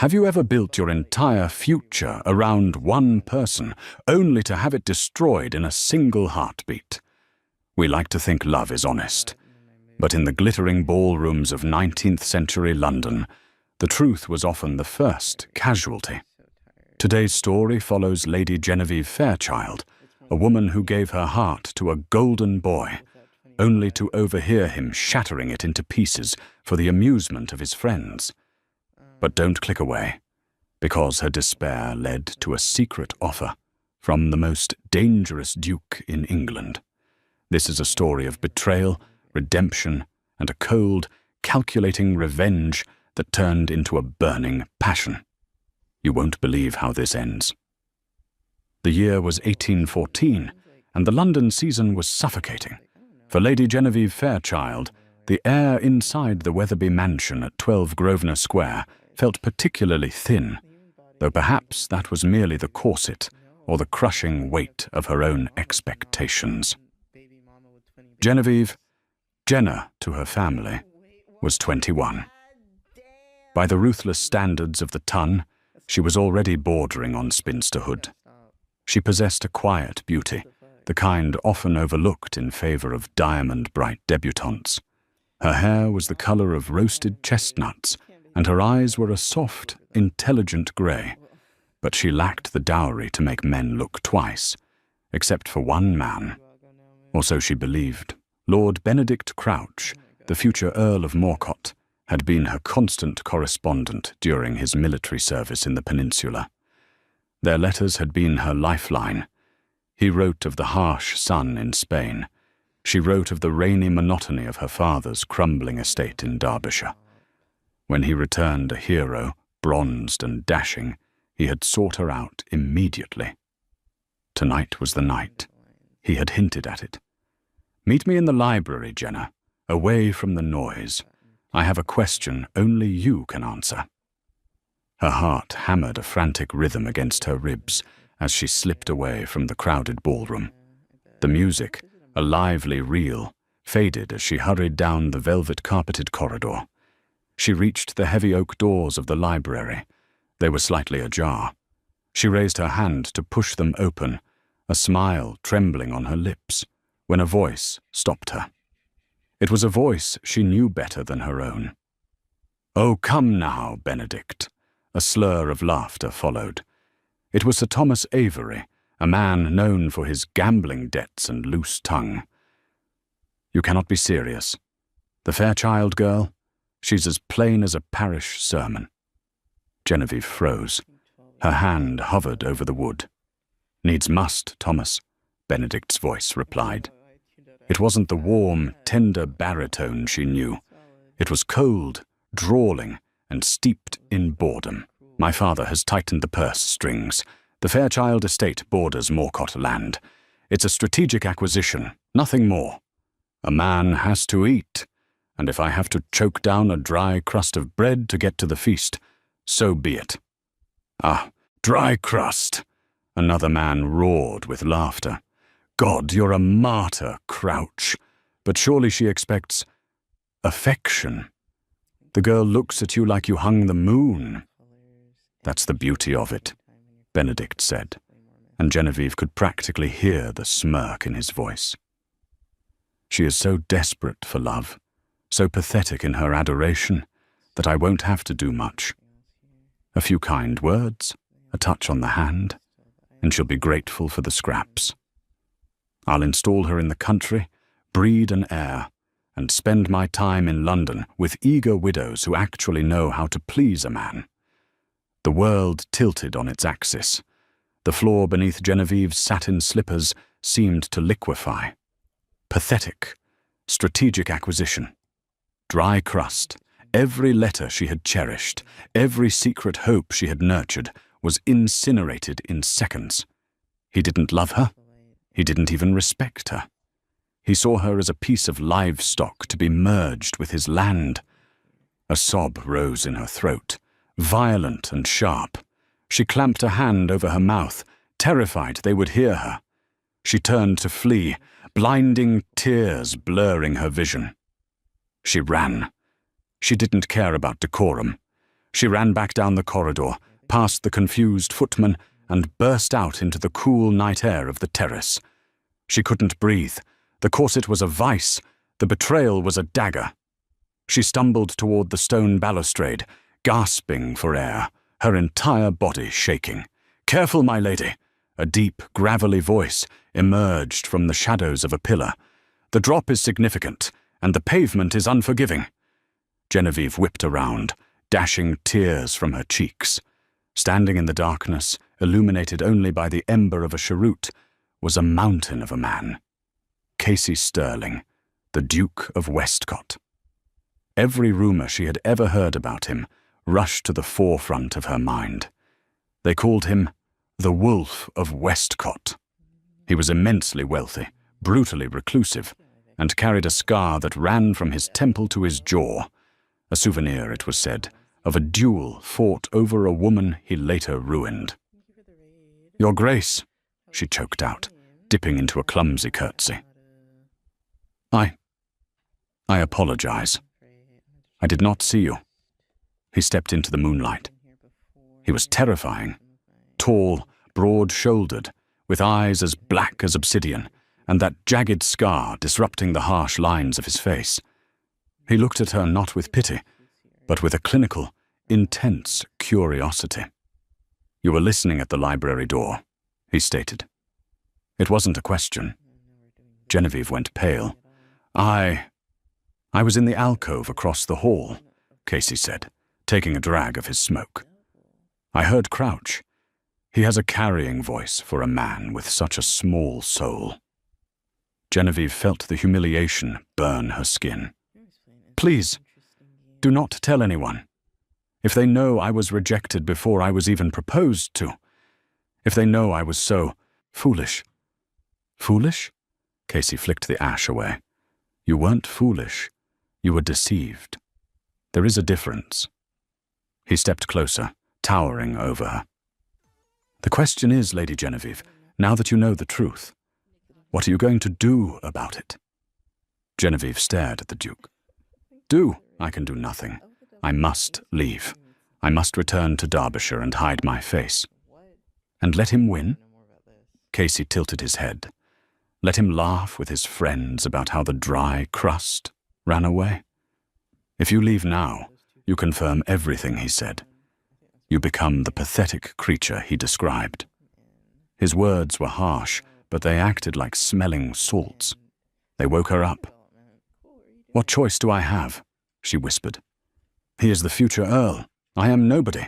Have you ever built your entire future around one person, only to have it destroyed in a single heartbeat? We like to think love is honest, but in the glittering ballrooms of 19th century London, the truth was often the first casualty. Today's story follows Lady Genevieve Fairchild, a woman who gave her heart to a golden boy, only to overhear him shattering it into pieces for the amusement of his friends. But don't click away, because her despair led to a secret offer from the most dangerous duke in England. This is a story of betrayal, redemption, and a cold, calculating revenge that turned into a burning passion. You won't believe how this ends. The year was 1814, and the London season was suffocating. For Lady Genevieve Fairchild, the air inside the Wetherby mansion at 12 Grosvenor Square felt particularly thin, though perhaps that was merely the corset or the crushing weight of her own expectations. Genevieve, Jenna to her family, was 21. By the ruthless standards of the ton, she was already bordering on spinsterhood. She possessed a quiet beauty, the kind often overlooked in favor of diamond-bright debutantes. Her hair was the color of roasted chestnuts, and her eyes were a soft, intelligent gray. But she lacked the dowry to make men look twice, except for one man. Or so she believed. Lord Benedict Crouch, the future Earl of Morcott, had been her constant correspondent during his military service in the peninsula. Their letters had been her lifeline. He wrote of the harsh sun in Spain. She wrote of the rainy monotony of her father's crumbling estate in Derbyshire. When he returned a hero, bronzed and dashing, he had sought her out immediately. Tonight was the night. He had hinted at it. "Meet me in the library, Jenna, away from the noise. I have a question only you can answer." Her heart hammered a frantic rhythm against her ribs as she slipped away from the crowded ballroom. The music, a lively reel, faded as she hurried down the velvet-carpeted corridor. She reached the heavy oak doors of the library. They were slightly ajar. She raised her hand to push them open, a smile trembling on her lips, when a voice stopped her. It was a voice she knew better than her own. "Oh, come now, Benedict." A slur of laughter followed. It was Sir Thomas Avery, a man known for his gambling debts and loose tongue. "You cannot be serious. The Fairchild girl? She's as plain as a parish sermon." Genevieve froze. Her hand hovered over the wood. "Needs must, Thomas," Benedict's voice replied. It wasn't the warm, tender baritone she knew. It was cold, drawling, and steeped in boredom. "My father has tightened the purse strings. The Fairchild estate borders Morcott land. It's a strategic acquisition, nothing more. A man has to eat, and if I have to choke down a dry crust of bread to get to the feast, so be it." "Ah, dry crust!" Another man roared with laughter. "God, you're a martyr, Crouch. But surely she expects affection. The girl looks at you like you hung the moon." "That's the beauty of it," Benedict said, and Genevieve could practically hear the smirk in his voice. "She is so desperate for love, so pathetic in her adoration, that I won't have to do much. A few kind words, a touch on the hand, and she'll be grateful for the scraps. I'll install her in the country, breed an heir, and spend my time in London with eager widows who actually know how to please a man." The world tilted on its axis. The floor beneath Genevieve's satin slippers seemed to liquefy. Pathetic, strategic acquisition. Dry crust. Every letter she had cherished, every secret hope she had nurtured, was incinerated in seconds. He didn't love her. He didn't even respect her. He saw her as a piece of livestock to be merged with his land. A sob rose in her throat, violent and sharp. She clamped a hand over her mouth, terrified they would hear her. She turned to flee, blinding tears blurring her vision. She ran. She didn't care about decorum. She ran back down the corridor, past the confused footman, and burst out into the cool night air of the terrace. She couldn't breathe. The corset was a vice. The betrayal was a dagger. She stumbled toward the stone balustrade, gasping for air, her entire body shaking. "Careful, my lady!" A deep, gravelly voice emerged from the shadows of a pillar. "The drop is significant, and the pavement is unforgiving." Genevieve whipped around, dashing tears from her cheeks. Standing in the darkness, illuminated only by the ember of a cheroot, was a mountain of a man. Casey Sterling, the Duke of Westcott. Every rumor she had ever heard about him rushed to the forefront of her mind. They called him the Wolf of Westcott. He was immensely wealthy, brutally reclusive, and carried a scar that ran from his temple to his jaw, a souvenir, it was said, of a duel fought over a woman he later ruined. "Your Grace," she choked out, dipping into a clumsy curtsy. I apologize. I did not see you." He stepped into the moonlight. He was terrifying. Tall, broad-shouldered, with eyes as black as obsidian, and that jagged scar disrupting the harsh lines of his face. He looked at her not with pity, but with a clinical, intense curiosity. "You were listening at the library door," he stated. It wasn't a question. Genevieve went pale. I was in the alcove across the hall," Casey said, taking a drag of his smoke. "I heard Crouch. He has a carrying voice for a man with such a small soul." Genevieve felt the humiliation burn her skin. "Please, do not tell anyone. If they know I was rejected before I was even proposed to, if they know I was so foolish." "Foolish?" Casey flicked the ash away. "You weren't foolish. You were deceived. There is a difference." He stepped closer, towering over her. "The question is, Lady Genevieve, now that you know the truth, what are you going to do about it?" Genevieve stared at the Duke. "Do? I can do nothing. I must leave. I must return to Derbyshire and hide my face." "And let him win?" Casey tilted his head. "Let him laugh with his friends about how the dry crust ran away? If you leave now, you confirm everything he said. You become the pathetic creature he described." His words were harsh, but they acted like smelling salts. They woke her up. "What choice do I have?" she whispered. "He is the future Earl. I am nobody."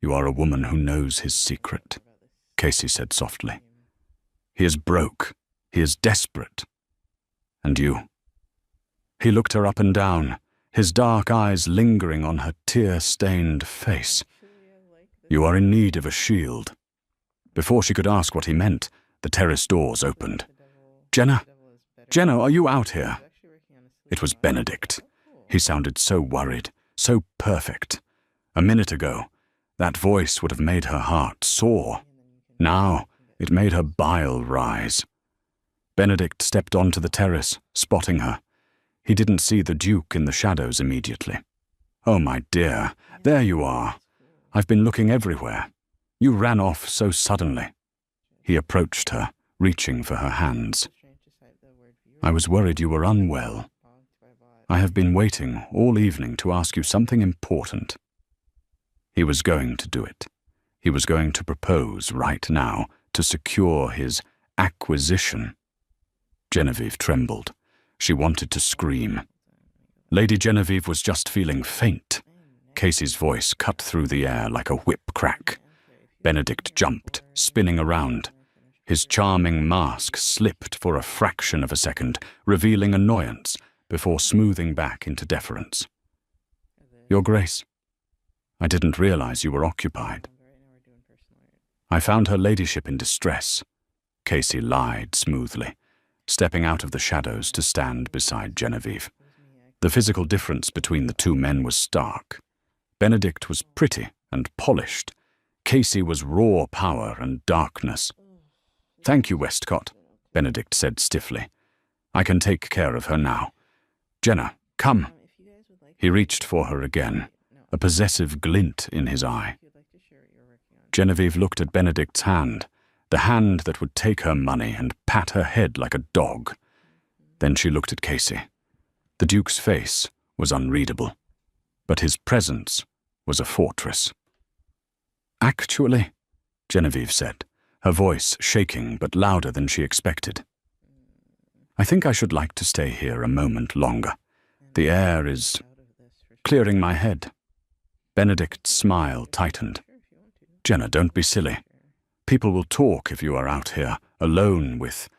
"You are a woman who knows his secret," Casey said softly. "He is broke. He is desperate. And you." He looked her up and down, his dark eyes lingering on her tear-stained face. "You are in need of a shield." Before she could ask what he meant, the terrace doors opened. Jenna, are you out here?" It was Benedict. He sounded so worried, so perfect. A minute ago, that voice would have made her heart soar. Now, it made her bile rise. Benedict stepped onto the terrace, spotting her. He didn't see the Duke in the shadows immediately. "Oh, my dear, there you are. I've been looking everywhere. You ran off so suddenly." He approached her, reaching for her hands. "I was worried you were unwell. I have been waiting all evening to ask you something important." He was going to do it. He was going to propose right now to secure his acquisition. Genevieve trembled. She wanted to scream. Lady Genevieve was just feeling faint. Casey's voice cut through the air like a whip crack. Benedict jumped, spinning around. His charming mask slipped for a fraction of a second, revealing annoyance before smoothing back into deference. "Your Grace, I didn't realize you were occupied." "I found her ladyship in distress," Casey lied smoothly, stepping out of the shadows to stand beside Genevieve. The physical difference between the two men was stark. Benedict was pretty and polished. Casey was raw power and darkness. "Thank you, Westcott," Benedict said stiffly. "I can take care of her now. Jenna, come." He reached for her again, a possessive glint in his eye. Genevieve looked at Benedict's hand, the hand that would take her money and pat her head like a dog. Then she looked at Casey. The Duke's face was unreadable, but his presence was a fortress. "Actually," Genevieve said, her voice shaking but louder than she expected, "I think I should like to stay here a moment longer. The air is clearing my head." Benedict's smile tightened. "Jenna, don't be silly. People will talk if you are out here, alone with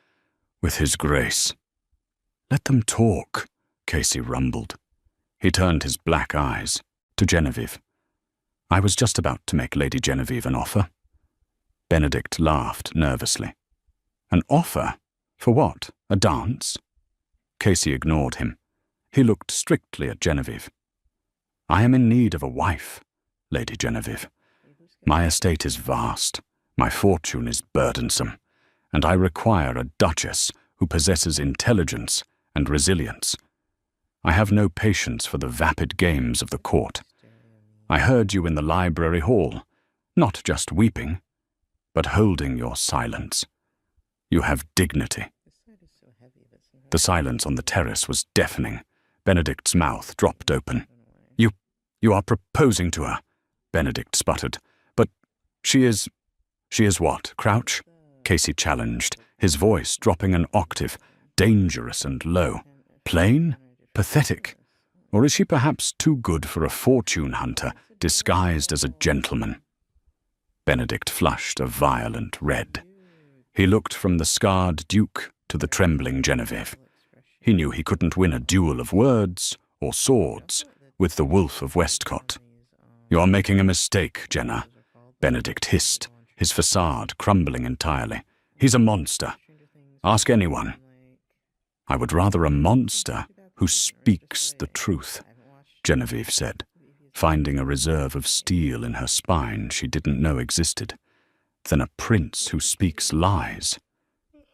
His Grace." "Let them talk," Casey rumbled. He turned his black eyes to Genevieve. "I was just about to make Lady Genevieve an offer." Benedict laughed nervously. "An offer? For what? A dance?" Casey ignored him. He looked strictly at Genevieve. "I am in need of a wife, Lady Genevieve. My estate is vast, my fortune is burdensome, and I require a duchess who possesses intelligence and resilience. I have no patience for the vapid games of the court. I heard you in the library hall, not just weeping, but holding your silence. You have dignity." The silence on the terrace was deafening. Benedict's mouth dropped open. You are proposing to her," Benedict sputtered. "But she is what, Crouch?" Casey challenged, his voice dropping an octave, dangerous and low. "Plain? Pathetic? Or is she perhaps too good for a fortune hunter disguised as a gentleman?" Benedict flushed a violent red. He looked from the scarred Duke to the trembling Genevieve. He knew he couldn't win a duel of words or swords with the Wolf of Westcott. "You're making a mistake, Jenna," Benedict hissed, his facade crumbling entirely. "He's a monster. Ask anyone." "I would rather a monster who speaks the truth," Genevieve said, finding a reserve of steel in her spine she didn't know existed, "than a prince who speaks lies."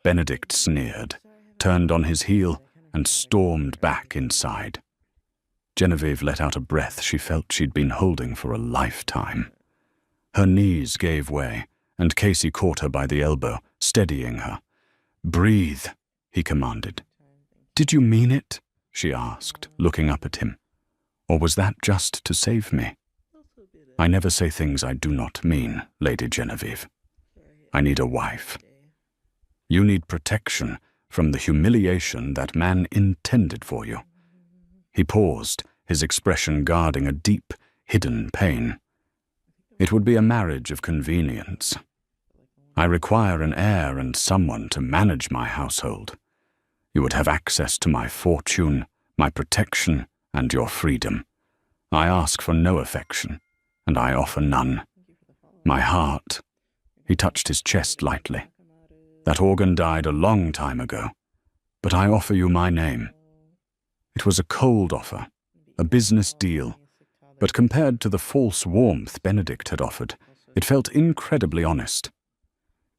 Benedict sneered, turned on his heel, and stormed back inside. Genevieve let out a breath she felt she'd been holding for a lifetime. Her knees gave way, and Casey caught her by the elbow, steadying her. "Breathe," he commanded. "Did you mean it?" she asked, looking up at him. "Or was that just to save me?" "I never say things I do not mean, Lady Genevieve. I need a wife. You need protection from the humiliation that man intended for you." He paused, his expression guarding a deep, hidden pain. "It would be a marriage of convenience. I require an heir and someone to manage my household. You would have access to my fortune, my protection, and your freedom. I ask for no affection, and I offer none. My heart," he touched his chest lightly. "That organ died a long time ago, but I offer you my name." It was a cold offer, a business deal, but compared to the false warmth Benedict had offered, it felt incredibly honest.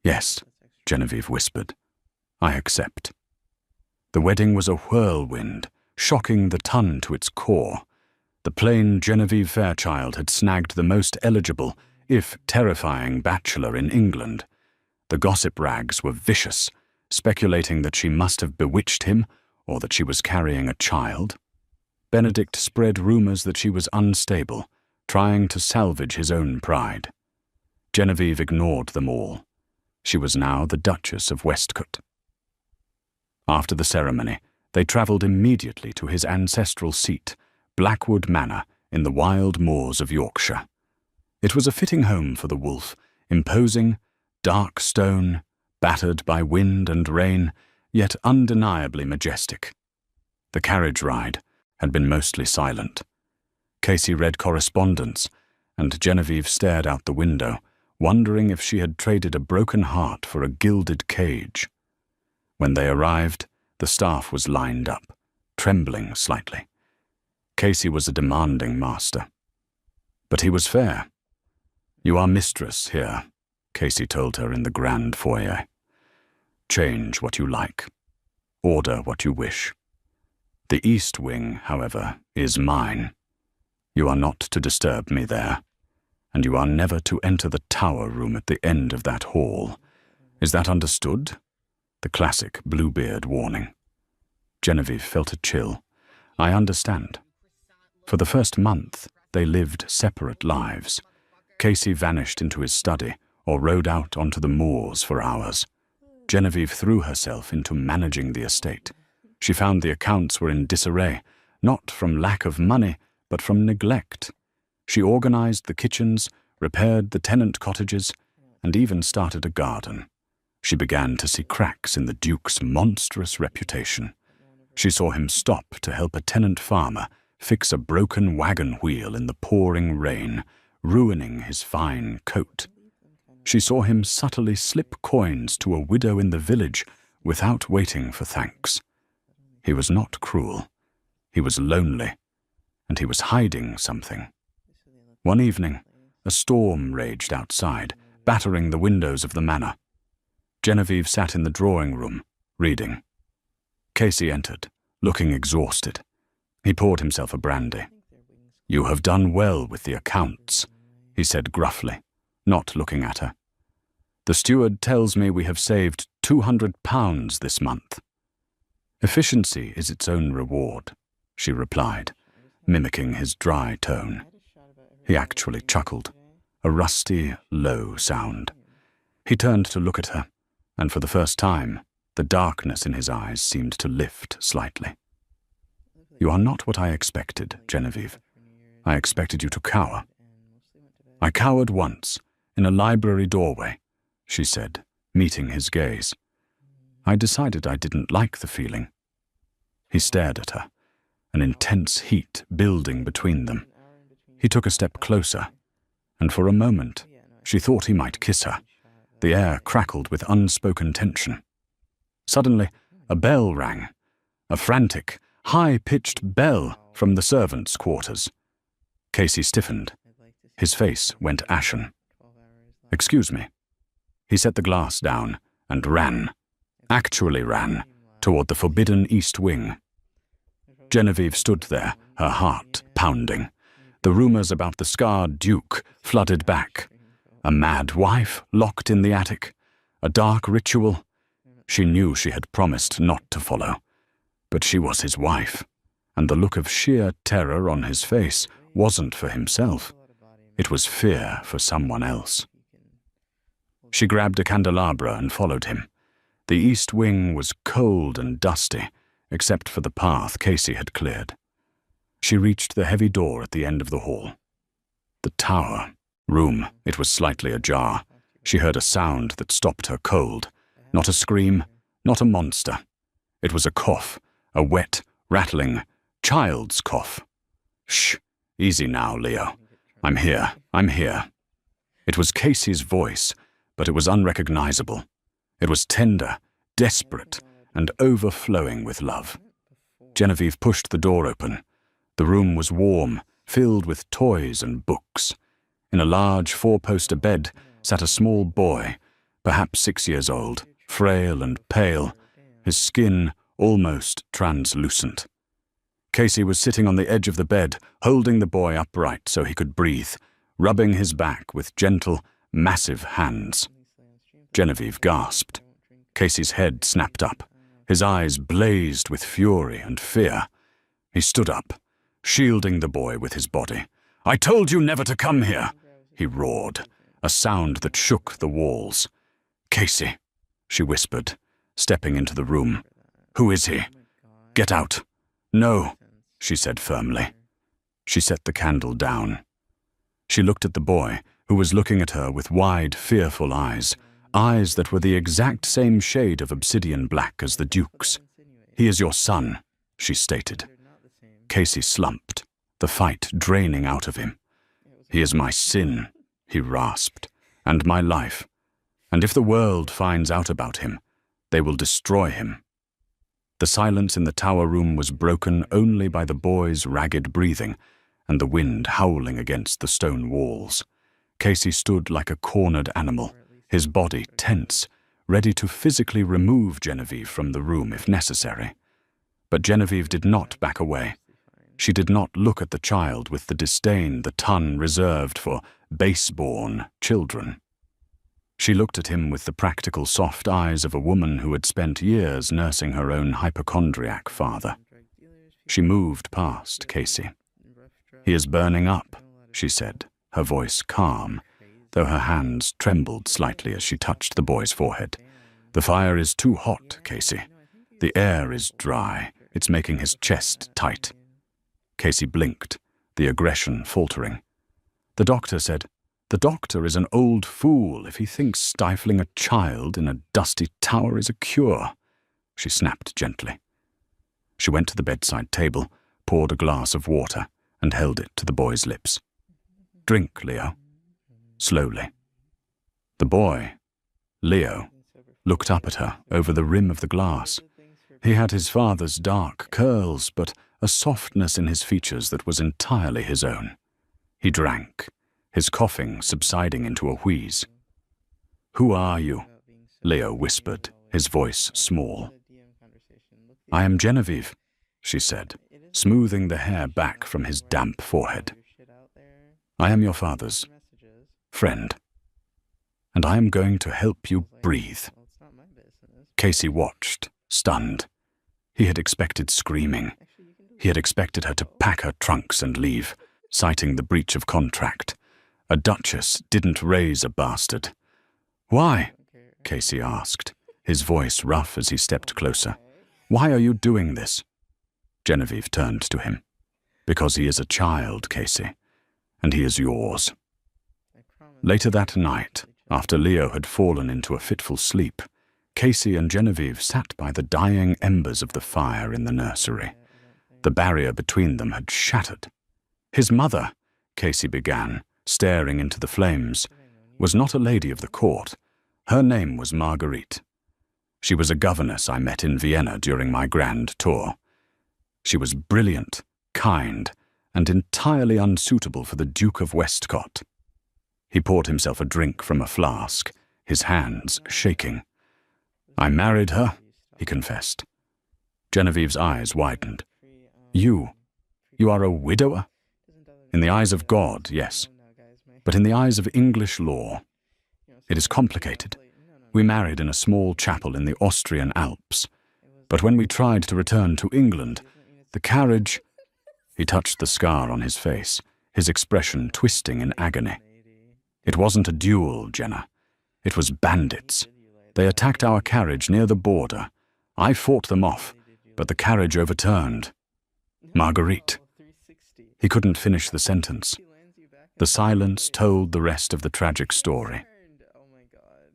"Yes," Genevieve whispered, "I accept." The wedding was a whirlwind, shocking the ton to its core. The plain Genevieve Fairchild had snagged the most eligible, if terrifying, bachelor in England. The gossip rags were vicious, speculating that she must have bewitched him or that she was carrying a child. Benedict spread rumors that she was unstable, trying to salvage his own pride. Genevieve ignored them all. She was now the Duchess of Westcott. After the ceremony, they travelled immediately to his ancestral seat, Blackwood Manor, in the wild moors of Yorkshire. It was a fitting home for the wolf, imposing, dark stone, battered by wind and rain, yet undeniably majestic. The carriage ride had been mostly silent. Casey read correspondence, and Genevieve stared out the window, wondering if she had traded a broken heart for a gilded cage. When they arrived, the staff was lined up, trembling slightly. Casey was a demanding master. But he was fair. "You are mistress here," Casey told her in the grand foyer. "Change what you like. Order what you wish. The East Wing, however, is mine. You are not to disturb me there, and you are never to enter the tower room at the end of that hall. Is that understood?" The classic Bluebeard warning. Genevieve felt a chill. "I understand." For the first month, they lived separate lives. Casey vanished into his study or rode out onto the moors for hours. Genevieve threw herself into managing the estate. She found the accounts were in disarray, not from lack of money, but from neglect. She organized the kitchens, repaired the tenant cottages, and even started a garden. She began to see cracks in the Duke's monstrous reputation. She saw him stop to help a tenant farmer fix a broken wagon wheel in the pouring rain, ruining his fine coat. She saw him subtly slip coins to a widow in the village without waiting for thanks. He was not cruel. He was lonely, and he was hiding something. One evening, a storm raged outside, battering the windows of the manor. Genevieve sat in the drawing room, reading. Casey entered, looking exhausted. He poured himself a brandy. "You have done well with the accounts," he said gruffly, not looking at her. "The steward tells me we have saved £200 this month." "Efficiency is its own reward," she replied, mimicking his dry tone. He actually chuckled, a rusty, low sound. He turned to look at her, and for the first time, the darkness in his eyes seemed to lift slightly. "You are not what I expected, Genevieve. I expected you to cower." "I cowered once, in a library doorway," she said, meeting his gaze. "I decided I didn't like the feeling." He stared at her, an intense heat building between them. He took a step closer, and for a moment, she thought he might kiss her. The air crackled with unspoken tension. Suddenly, a bell rang, a frantic, high-pitched bell from the servants' quarters. Casey stiffened. His face went ashen. "Excuse me." He set the glass down and actually ran, toward the forbidden east wing. Genevieve stood there, her heart pounding. The rumors about the scarred Duke flooded back. A mad wife locked in the attic, a dark ritual. She knew she had promised not to follow. But she was his wife, and the look of sheer terror on his face wasn't for himself. It was fear for someone else. She grabbed a candelabra and followed him. The east wing was cold and dusty, except for the path Casey had cleared. She reached the heavy door at the end of the hall. The tower room, it was slightly ajar. She heard a sound that stopped her cold. Not a scream, not a monster. It was a cough, a wet, rattling, child's cough. "Shh, easy now, Leo. I'm here. It was Casey's voice, but it was unrecognizable. It was tender, desperate, and overflowing with love. Genevieve pushed the door open. The room was warm, filled with toys and books. In a large four-poster bed sat a small boy, perhaps 6 years old, frail and pale, his skin almost translucent. Casey was sitting on the edge of the bed, holding the boy upright so he could breathe, rubbing his back with gentle, massive hands. Genevieve gasped. Casey's head snapped up. His eyes blazed with fury and fear. He stood up, shielding the boy with his body. "I told you never to come here," he roared, a sound that shook the walls. "Casey," she whispered, stepping into the room. "Who is he? Get out." "No," she said firmly. She set the candle down. She looked at the boy, who was looking at her with wide, fearful eyes that were the exact same shade of obsidian black as the Duke's. "He is your son," she stated. Casey slumped, the fight draining out of him. "He is my sin," he rasped, "and my life. And if the world finds out about him, they will destroy him." The silence in the tower room was broken only by the boy's ragged breathing and the wind howling against the stone walls. Casey stood like a cornered animal, his body tense, ready to physically remove Genevieve from the room if necessary. But Genevieve did not back away. She did not look at the child with the disdain the ton reserved for base-born children. She looked at him with the practical soft eyes of a woman who had spent years nursing her own hypochondriac father. She moved past Casey. "He is burning up," she said, her voice calm, though her hands trembled slightly as she touched the boy's forehead. "The fire is too hot, Casey. The air is dry. It's making his chest tight." Casey blinked, the aggression faltering. The doctor said, "The doctor is an old fool if he thinks stifling a child in a dusty tower is a cure." She snapped gently. She went to the bedside table, poured a glass of water, and held it to the boy's lips. "Drink, Leo." Slowly. The boy, Leo, looked up at her over the rim of the glass. He had his father's dark curls, but a softness in his features that was entirely his own. He drank, his coughing subsiding into a wheeze. "Who are you?" Leo whispered, his voice small. "I am Genevieve," she said, smoothing the hair back from his damp forehead. "I am your father's friend, and I am going to help you breathe." Casey watched, stunned. He had expected screaming. He had expected her to pack her trunks and leave, citing the breach of contract. A duchess didn't raise a bastard. "Why?" Casey asked, his voice rough as he stepped closer. "Why are you doing this?" Genevieve turned to him. "Because he is a child, Casey, and he is yours." Later that night, after Leo had fallen into a fitful sleep, Casey and Genevieve sat by the dying embers of the fire in the nursery. The barrier between them had shattered. "His mother," Casey began, staring into the flames, "was not a lady of the court. Her name was Marguerite. She was a governess I met in Vienna during my grand tour. She was brilliant, kind, and entirely unsuitable for the Duke of Westcott." He poured himself a drink from a flask, his hands shaking. "I married her," he confessed. Genevieve's eyes widened. You are a widower?" "In the eyes of God, yes. But in the eyes of English law, it is complicated. We married in a small chapel in the Austrian Alps. But when we tried to return to England, the carriage—" He touched the scar on his face, his expression twisting in agony. "It wasn't a duel, Jenna. It was bandits. They attacked our carriage near the border. I fought them off, but the carriage overturned. Marguerite." He couldn't finish the sentence. The silence told the rest of the tragic story.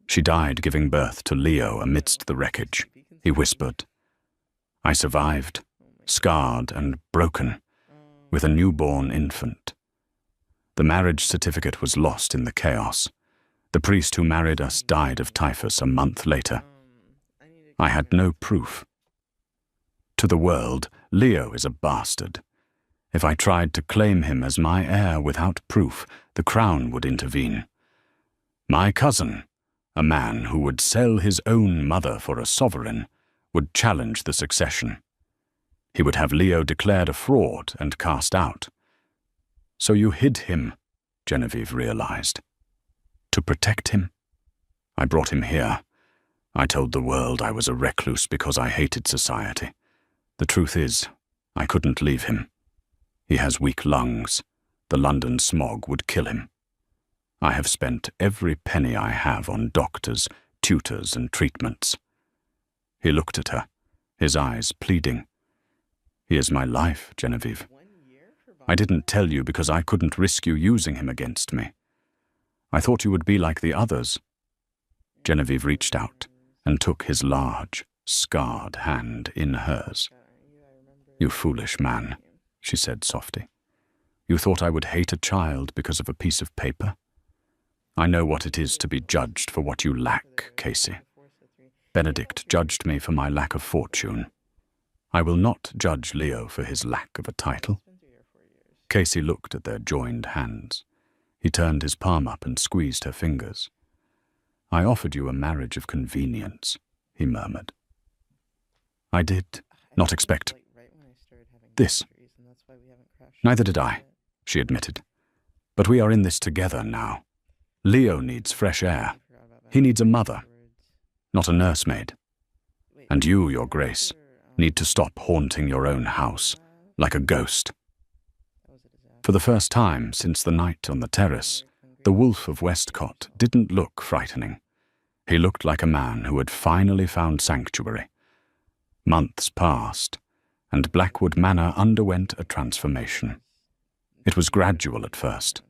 "She died giving birth to Leo amidst the wreckage," he whispered. "I survived, scarred and broken, with a newborn infant. The marriage certificate was lost in the chaos. The priest who married us died of typhus a month later. I had no proof. To the world, Leo is a bastard. If I tried to claim him as my heir without proof, the crown would intervene. My cousin, a man who would sell his own mother for a sovereign, would challenge the succession. He would have Leo declared a fraud and cast out. So you hid him," Genevieve realized. "To protect him? I brought him here. I told the world I was a recluse because I hated society. The truth is, I couldn't leave him. He has weak lungs. The London smog would kill him. I have spent every penny I have on doctors, tutors, and treatments." He looked at her, his eyes pleading. "He is my life, Genevieve. I didn't tell you because I couldn't risk you using him against me. I thought you would be like the others." Genevieve reached out and took his large, scarred hand in hers. "You foolish man," she said softly. "You thought I would hate a child because of a piece of paper? I know what it is to be judged for what you lack, Casey. Benedict judged me for my lack of fortune. I will not judge Leo for his lack of a title." Casey looked at their joined hands. He turned his palm up and squeezed her fingers. "I offered you a marriage of convenience," he murmured. "I did not expect this. Neither did I, she admitted. But we are in this together now. Leo needs fresh air. He needs a mother, not a nursemaid. And you, Your Grace, need to stop haunting your own house, like a ghost. For the first time since the night on the terrace, the Wolf of Westcott didn't look frightening. He looked like a man who had finally found sanctuary. Months passed, and Blackwood Manor underwent a transformation. It was gradual at first.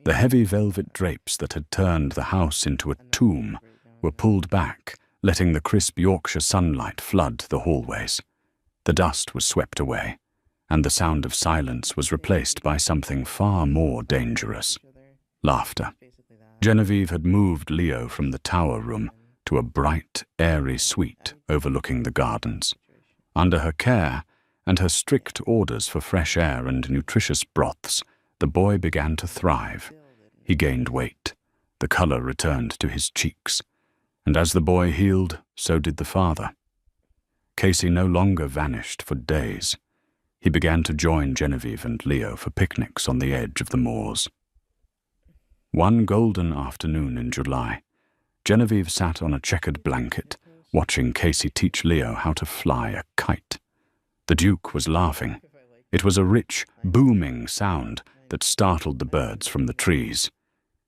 The heavy velvet drapes that had turned the house into a tomb were pulled back, letting the crisp Yorkshire sunlight flood the hallways. The dust was swept away, and the sound of silence was replaced by something far more dangerous: laughter. Genevieve had moved Leo from the tower room to a bright, airy suite overlooking the gardens. Under her care and her strict orders for fresh air and nutritious broths, the boy began to thrive. He gained weight. The color returned to his cheeks. And as the boy healed, so did the father. Casey no longer vanished for days. He began to join Genevieve and Leo for picnics on the edge of the moors. One golden afternoon in July, Genevieve sat on a checkered blanket, watching Casey teach Leo how to fly a kite. The Duke was laughing. It was a rich, booming sound that startled the birds from the trees.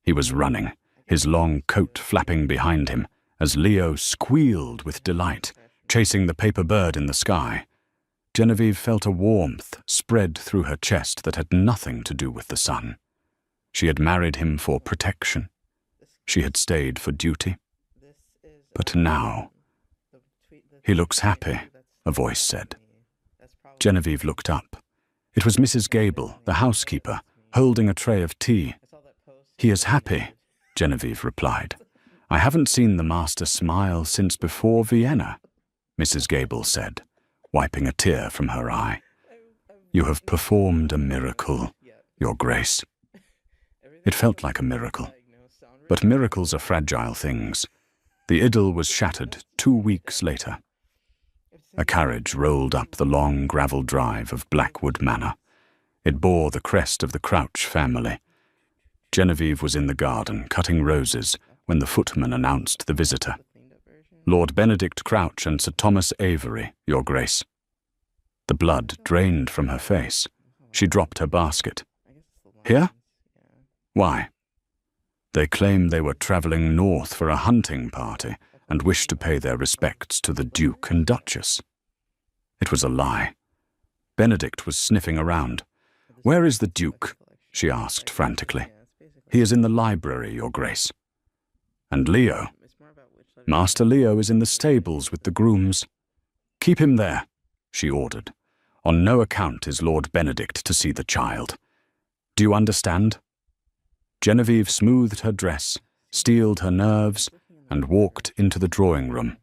He was running, his long coat flapping behind him, as Leo squealed with delight, chasing the paper bird in the sky. Genevieve felt a warmth spread through her chest that had nothing to do with the sun. She had married him for protection. She had stayed for duty. But now... "He looks happy," a voice said. Genevieve looked up. It was Mrs. Gable, the housekeeper, holding a tray of tea. "He is happy," Genevieve replied. "I haven't seen the master smile since before Vienna," Mrs. Gable said, wiping a tear from her eye. "You have performed a miracle, Your Grace." It felt like a miracle. But miracles are fragile things. The idyll was shattered 2 weeks later. A carriage rolled up the long gravel drive of Blackwood Manor. It bore the crest of the Crouch family. Genevieve was in the garden cutting roses when the footman announced the visitor. "Lord Benedict Crouch and Sir Thomas Avery, Your Grace." The blood drained from her face. She dropped her basket. "Here? Why?" "They claim they were travelling north for a hunting party and wished to pay their respects to the Duke and Duchess." It was a lie. Benedict was sniffing around. "Where is the Duke?" she asked frantically. "He is in the library, Your Grace." "And Leo?" "Master Leo is in the stables with the grooms." "Keep him there," she ordered. "On no account is Lord Benedict to see the child. Do you understand?" Genevieve smoothed her dress, steeled her nerves, and walked into the drawing room.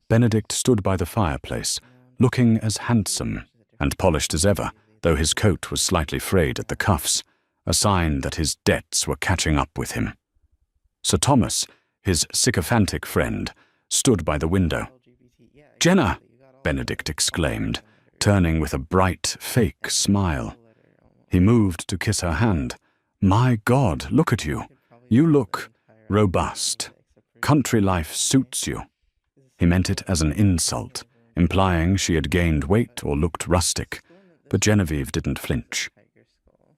Benedict stood by the fireplace, looking as handsome and polished as ever, though his coat was slightly frayed at the cuffs, a sign that his debts were catching up with him. Sir Thomas, his sycophantic friend, stood by the window. "Jenna!" Benedict exclaimed, turning with a bright, fake smile. He moved to kiss her hand. "My God, look at you. You look robust. Country life suits you." He meant it as an insult, implying she had gained weight or looked rustic, but Genevieve didn't flinch.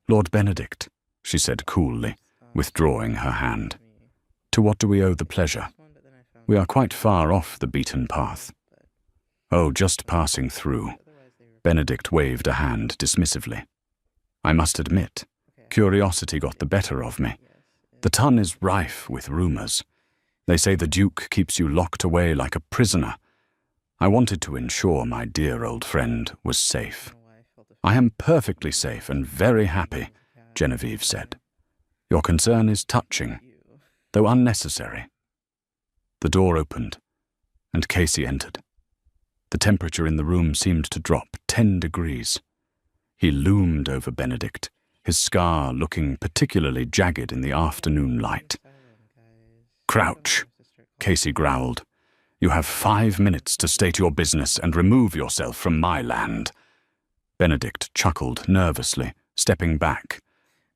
"Lord Benedict," she said coolly, withdrawing her hand. "To what do we owe the pleasure? We are quite far off the beaten path." "Oh, just passing through." Benedict waved a hand dismissively. "I must admit, curiosity got the better of me. The ton is rife with rumors. They say the Duke keeps you locked away like a prisoner. I wanted to ensure my dear old friend was safe." "I am perfectly safe and very happy," Genevieve said. "Your concern is touching, though unnecessary." The door opened, and Casey entered. The temperature in the room seemed to drop 10 degrees. He loomed over Benedict, his scar looking particularly jagged in the afternoon light. "Crouch," Casey growled. "You have 5 minutes to state your business and remove yourself from my land." Benedict chuckled nervously, stepping back.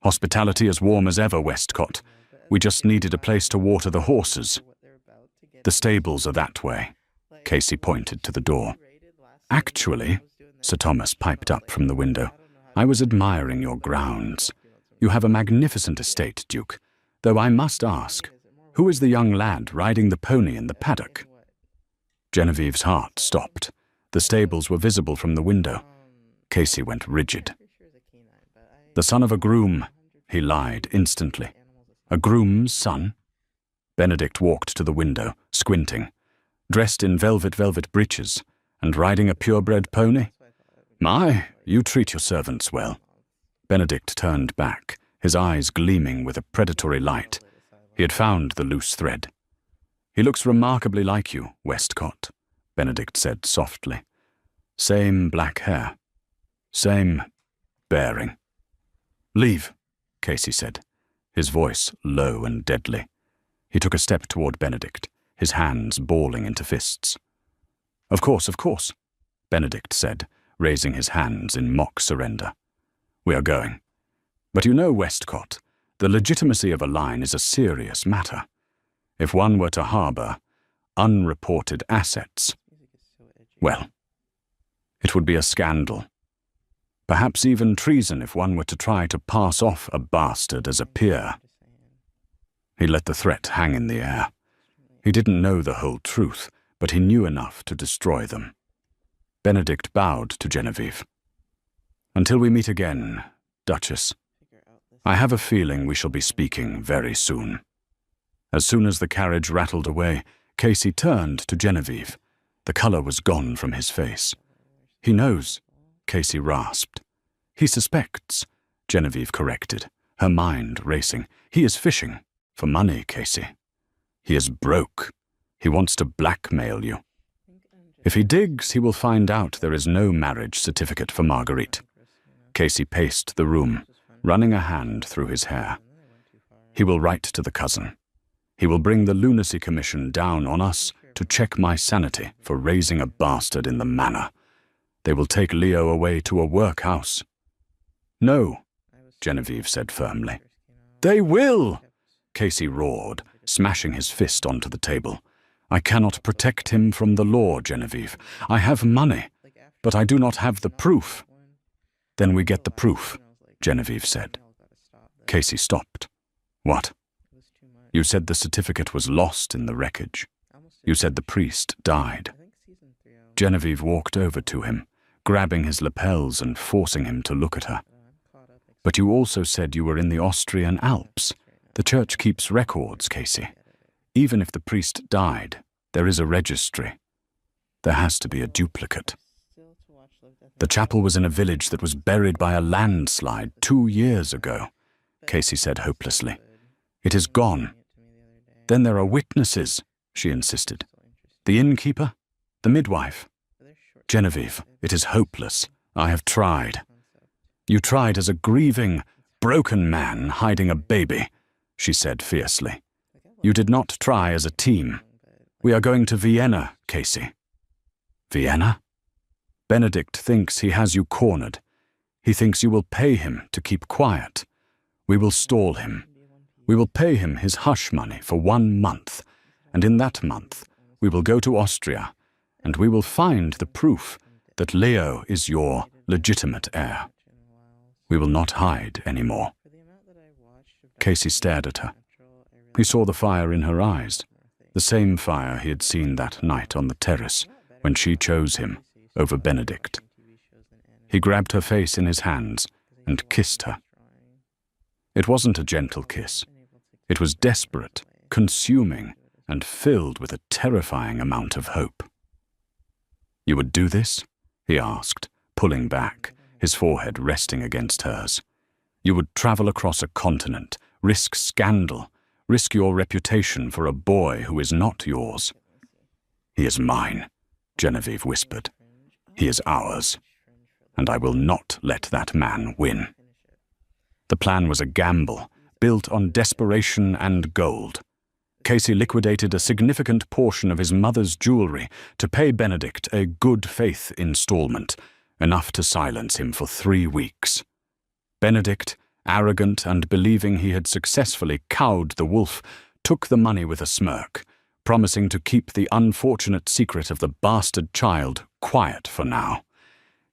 "Hospitality as warm as ever, Westcott. We just needed a place to water the horses." "The stables are that way." Casey pointed to the door. "Actually," Sir Thomas piped up from the window, "I was admiring your grounds. You have a magnificent estate, Duke, though I must ask, who is the young lad riding the pony in the paddock?" Genevieve's heart stopped. The stables were visible from the window. Casey went rigid. "The son of a groom," he lied instantly. "A groom's son?" Benedict walked to the window, squinting. "Dressed in velvet breeches, and riding a purebred pony? My, you treat your servants well." Benedict turned back, his eyes gleaming with a predatory light. He had found the loose thread. "He looks remarkably like you, Westcott," Benedict said softly. "Same black hair. Same bearing." "Leave," Casey said, his voice low and deadly. He took a step toward Benedict, his hands balling into fists. Of course," Benedict said, raising his hands in mock surrender. "We are going. But you know, Westcott, the legitimacy of a line is a serious matter. If one were to harbor unreported assets, well, it would be a scandal. Perhaps even treason if one were to try to pass off a bastard as a peer." He let the threat hang in the air. He didn't know the whole truth, but he knew enough to destroy them. Benedict bowed to Genevieve. "Until we meet again, Duchess. I have a feeling we shall be speaking very soon." As soon as the carriage rattled away, Casey turned to Genevieve. The color was gone from his face. "He knows," Casey rasped. "He suspects," Genevieve corrected, her mind racing. "He is fishing for money, Casey. He is broke. He wants to blackmail you. If he digs, he will find out there is no marriage certificate for Marguerite." Casey paced the room, running a hand through his hair. "He will write to the cousin. He will bring the Lunacy Commission down on us to check my sanity for raising a bastard in the Manor. They will take Leo away to a workhouse." "No," Genevieve said firmly. "They will!" Casey roared, smashing his fist onto the table. "I cannot protect him from the law, Genevieve. I have money, but I do not have the proof." "Then we get the proof," Genevieve said. Casey stopped. "What?" "You said the certificate was lost in the wreckage. You said the priest died." Genevieve walked over to him, grabbing his lapels and forcing him to look at her. "But you also said you were in the Austrian Alps. The church keeps records, Casey. Even if the priest died, there is a registry. There has to be a duplicate." "The chapel was in a village that was buried by a landslide 2 years ago," Casey said hopelessly. "It is gone." "Then there are witnesses," she insisted. "The innkeeper? The midwife?" "Genevieve, it is hopeless. I have tried." "You tried as a grieving, broken man hiding a baby," she said fiercely. "You did not try as a team. We are going to Vienna, Casey." "Vienna?" "Benedict thinks he has you cornered. He thinks you will pay him to keep quiet. We will stall him. We will pay him his hush money for 1 month, and in that month we will go to Austria, and we will find the proof that Leo is your legitimate heir. We will not hide anymore." Casey stared at her. He saw the fire in her eyes, the same fire he had seen that night on the terrace when she chose him over Benedict. He grabbed her face in his hands and kissed her. It wasn't a gentle kiss. It was desperate, consuming, and filled with a terrifying amount of hope. "You would do this?" he asked, pulling back, his forehead resting against hers. "You would travel across a continent, risk scandal, risk your reputation for a boy who is not yours." "He is mine," Genevieve whispered. "He is ours, and I will not let that man win." The plan was a gamble, built on desperation and gold. Casey liquidated a significant portion of his mother's jewelry to pay Benedict a good-faith installment, enough to silence him for 3 weeks. Benedict, arrogant and believing he had successfully cowed the wolf, took the money with a smirk, promising to keep the unfortunate secret of the bastard child quiet for now.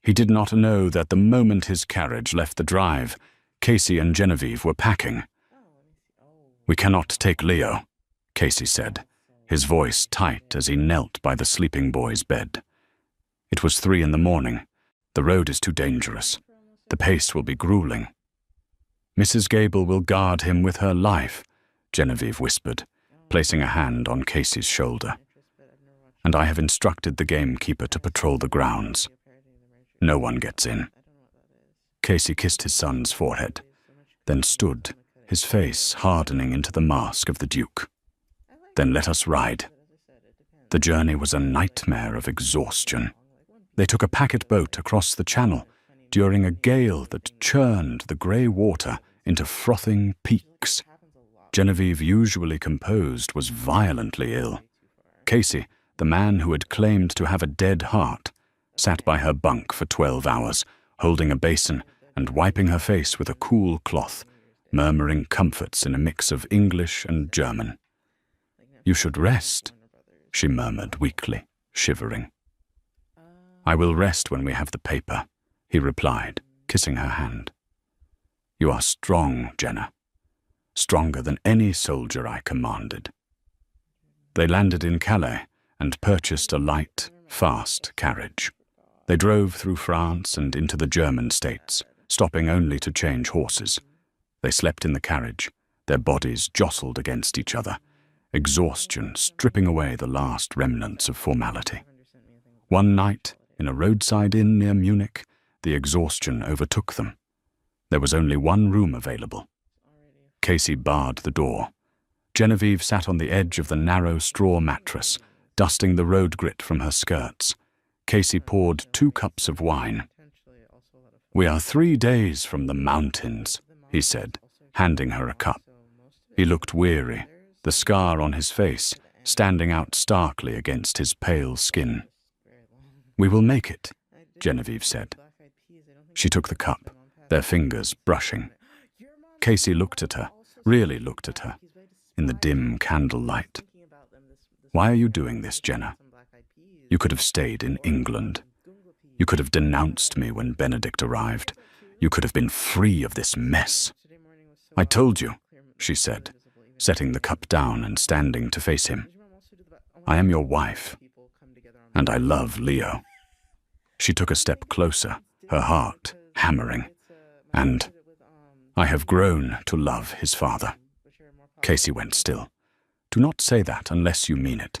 He did not know that the moment his carriage left the drive, Casey and Genevieve were packing. "We cannot take Leo," Casey said, his voice tight as he knelt by the sleeping boy's bed. "It was 3 a.m. The road is too dangerous. The pace will be grueling." "Mrs. Gable will guard him with her life," Genevieve whispered, placing a hand on Casey's shoulder. "And I have instructed the gamekeeper to patrol the grounds. No one gets in." Casey kissed his son's forehead, then stood, his face hardening into the mask of the Duke. "Then let us ride." The journey was a nightmare of exhaustion. They took a packet boat across the channel during a gale that churned the grey water into frothing peaks. Genevieve, usually composed, was violently ill. Casey, the man who had claimed to have a dead heart, sat by her bunk for 12 hours, holding a basin and wiping her face with a cool cloth, murmuring comforts in a mix of English and German. "You should rest," she murmured weakly, shivering. "I will rest when we have the paper," he replied, kissing her hand. "You are strong, Jenna. Stronger than any soldier I commanded." They landed in Calais and purchased a light, fast carriage. They drove through France and into the German states, stopping only to change horses. They slept in the carriage, their bodies jostled against each other, exhaustion stripping away the last remnants of formality. One night, in a roadside inn near Munich, the exhaustion overtook them. There was only one room available. Casey barred the door. Genevieve sat on the edge of the narrow straw mattress, dusting the road grit from her skirts. Casey poured 2 cups of wine. "We are 3 days from the mountains," he said, handing her a cup. He looked weary, the scar on his face standing out starkly against his pale skin. "We will make it," Genevieve said. She took the cup, their fingers brushing. Casey looked at her, really looked at her, in the dim candlelight. "Why are you doing this, Jenna? You could have stayed in England. You could have denounced me when Benedict arrived. You could have been free of this mess." "I told you," she said, setting the cup down and standing to face him. "I am your wife, and I love Leo." She took a step closer, her heart hammering, and "I have grown to love his father." Casey went still. "Do not say that unless you mean it.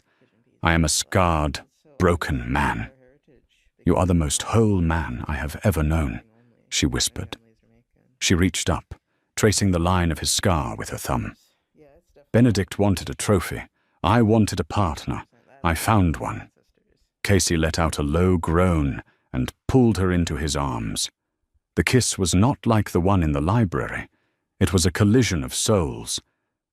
I am a scarred, broken man." "You are the most whole man I have ever known," she whispered. She reached up, tracing the line of his scar with her thumb. "Benedict wanted a trophy. I wanted a partner. I found one." Casey let out a low groan and pulled her into his arms. The kiss was not like the one in the library. It was a collision of souls.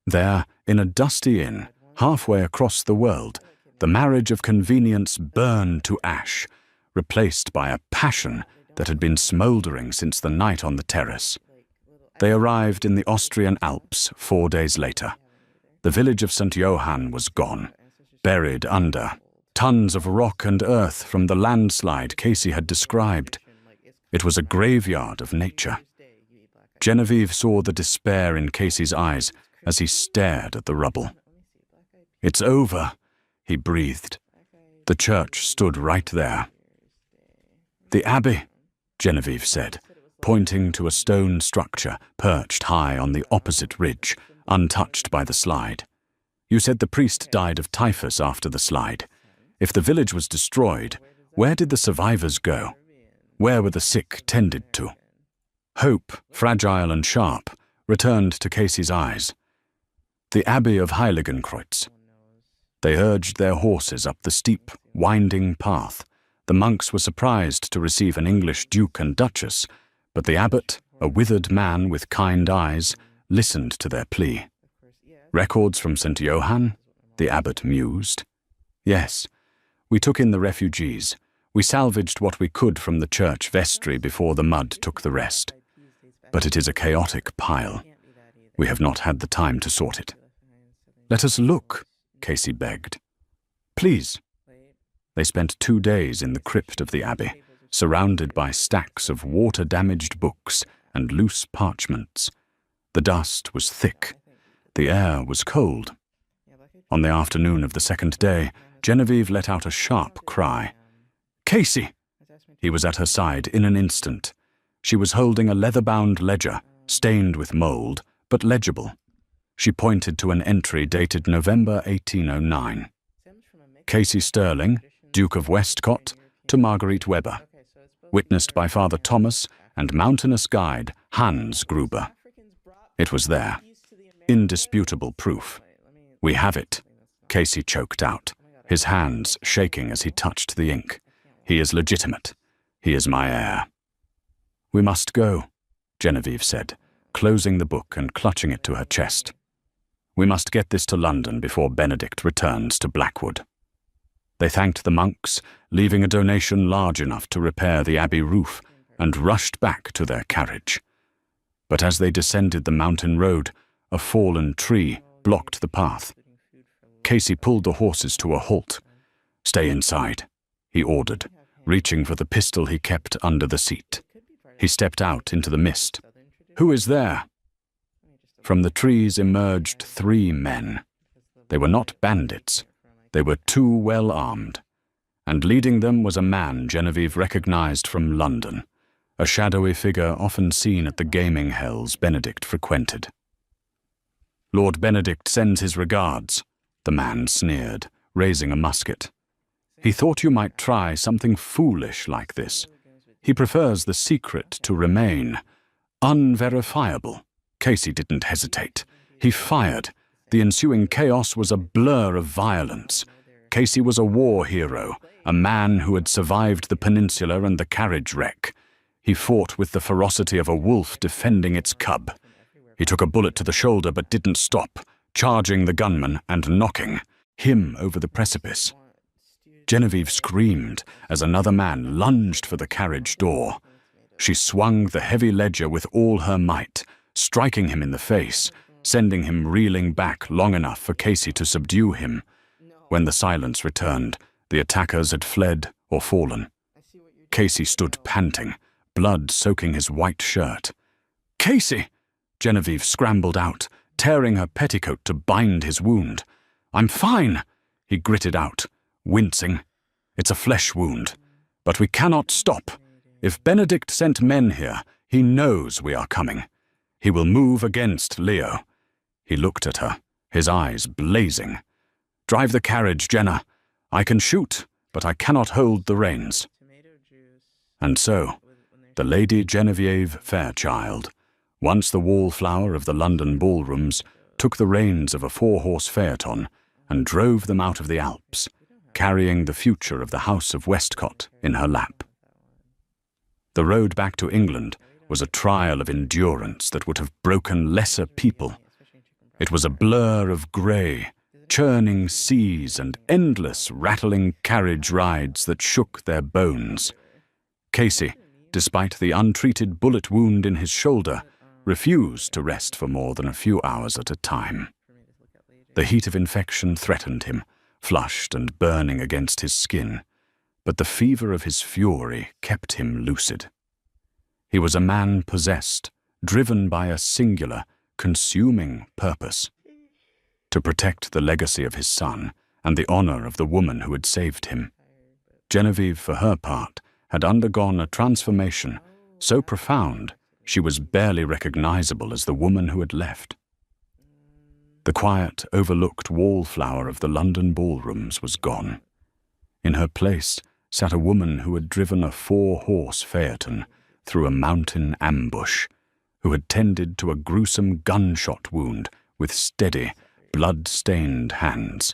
There, in a dusty inn, halfway across the world, the marriage of convenience burned to ash, replaced by a passion that had been smouldering since the night on the terrace. They arrived in the Austrian Alps 4 days later. The village of St. Johann was gone, buried under tons of rock and earth from the landslide Casey had described. It was a graveyard of nature. Genevieve saw the despair in Casey's eyes as he stared at the rubble. "It's over," he breathed. The church stood right there. "The Abbey," Genevieve said, pointing to a stone structure perched high on the opposite ridge, untouched by the slide. "You said the priest died of typhus after the slide. If the village was destroyed, where did the survivors go? Where were the sick tended to?" Hope, fragile and sharp, returned to Casey's eyes. "The Abbey of Heiligenkreuz." They urged their horses up the steep, winding path. The monks were surprised to receive an English duke and duchess, but the abbot, a withered man with kind eyes, listened to their plea. "Records from St. Johann?" the abbot mused. "Yes. We took in the refugees. We salvaged what we could from the church vestry before the mud took the rest. but it is a chaotic pile. We have not had the time to sort it. Let us look, Casey begged. Please. They spent 2 days in the crypt of the abbey, surrounded by stacks of water-damaged books and loose parchments. The dust was thick. The air was cold. On the afternoon of the second day, Genevieve let out a sharp cry. "Casey!" He was at her side in an instant. She was holding a leather-bound ledger, stained with mold, but legible. She pointed to an entry dated November 1809. Casey Sterling, Duke of Westcott, to Marguerite Weber. Witnessed by Father Thomas and mountainous guide Hans Gruber. It was there. Indisputable proof. "We have it," Casey choked out, his hands shaking as he touched the ink. "He is legitimate. He is my heir." "We must go," Genevieve said, closing the book and clutching it to her chest. "We must get this to London before Benedict returns to Blackwood." They thanked the monks, leaving a donation large enough to repair the abbey roof, and rushed back to their carriage. But as they descended the mountain road, a fallen tree blocked the path. Casey pulled the horses to a halt. "Stay inside," he ordered, reaching for the pistol he kept under the seat. He stepped out into the mist. "Who is there?" From the trees emerged 3 men. They were not bandits. They were too well armed. And leading them was a man Genevieve recognized from London, a shadowy figure often seen at the gaming hells Benedict frequented. "Lord Benedict sends his regards," the man sneered, raising a musket. "He thought you might try something foolish like this. He prefers the secret to remain unverifiable." Casey didn't hesitate. He fired. The ensuing chaos was a blur of violence. Casey was a war hero, a man who had survived the peninsula and the carriage wreck. He fought with the ferocity of a wolf defending its cub. He took a bullet to the shoulder but didn't stop, charging the gunman and knocking him over the precipice. Genevieve screamed as another man lunged for the carriage door. She swung the heavy ledger with all her might, striking him in the face, sending him reeling back long enough for Casey to subdue him. When the silence returned, the attackers had fled or fallen. Casey stood panting, blood soaking his white shirt. "Casey!" Genevieve scrambled out, tearing her petticoat to bind his wound. "I'm fine," he gritted out, wincing. "It's a flesh wound. But we cannot stop. If Benedict sent men here, he knows we are coming. He will move against Leo." He looked at her, his eyes blazing. "Drive the carriage, Jenna. I can shoot, but I cannot hold the reins." And so, the Lady Genevieve Fairchild, once the wallflower of the London ballrooms, took the reins of a 4-horse phaeton and drove them out of the Alps, carrying the future of the House of Westcott in her lap. The road back to England was a trial of endurance that would have broken lesser people. It was a blur of grey, churning seas and endless rattling carriage rides that shook their bones. Casey, despite the untreated bullet wound in his shoulder, refused to rest for more than a few hours at a time. The heat of infection threatened him, flushed and burning against his skin, but the fever of his fury kept him lucid. He was a man possessed, driven by a singular, consuming purpose: to protect the legacy of his son and the honor of the woman who had saved him. Genevieve, for her part, had undergone a transformation so profound she was barely recognizable as the woman who had left. The quiet, overlooked wallflower of the London ballrooms was gone. In her place sat a woman who had driven a 4-horse phaeton through a mountain ambush, who had tended to a gruesome gunshot wound with steady, blood-stained hands,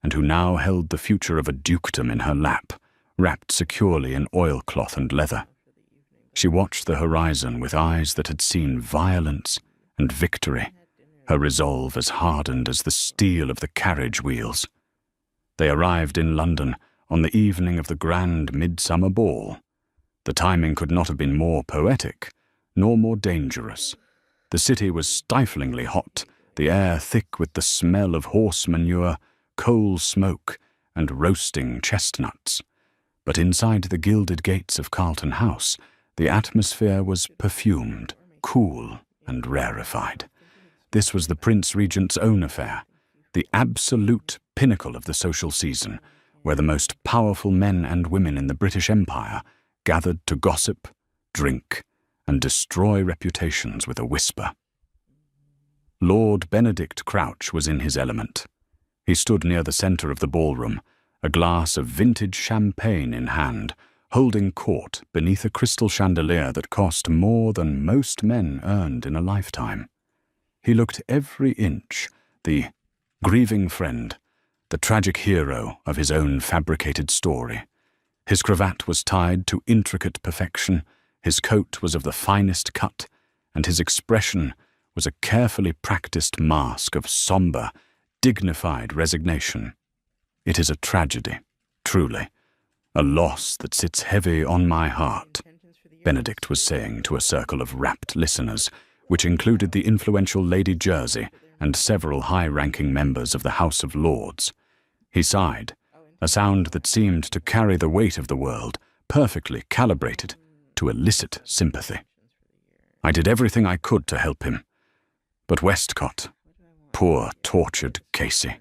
and who now held the future of a dukedom in her lap, wrapped securely in oilcloth and leather. She watched the horizon with eyes that had seen violence and victory, her resolve as hardened as the steel of the carriage wheels. They arrived in London on the evening of the grand midsummer ball. The timing could not have been more poetic, nor more dangerous. The city was stiflingly hot, the air thick with the smell of horse manure, coal smoke, and roasting chestnuts. But inside the gilded gates of Carlton House, the atmosphere was perfumed, cool, and rarefied. This was the Prince Regent's own affair, the absolute pinnacle of the social season, where the most powerful men and women in the British Empire gathered to gossip, drink, and destroy reputations with a whisper. Lord Benedict Crouch was in his element. He stood near the centre of the ballroom, a glass of vintage champagne in hand, holding court beneath a crystal chandelier that cost more than most men earned in a lifetime. He looked every inch the grieving friend, the tragic hero of his own fabricated story. His cravat was tied to intricate perfection, his coat was of the finest cut, and his expression was a carefully practiced mask of sombre, dignified resignation. It is a tragedy, truly, a loss that sits heavy on my heart, Benedict was saying to a circle of rapt listeners, which included the influential Lady Jersey and several high-ranking members of the House of Lords. He sighed, a sound that seemed to carry the weight of the world, perfectly calibrated to elicit sympathy. I did everything I could to help him. But Westcott, poor, tortured Casey,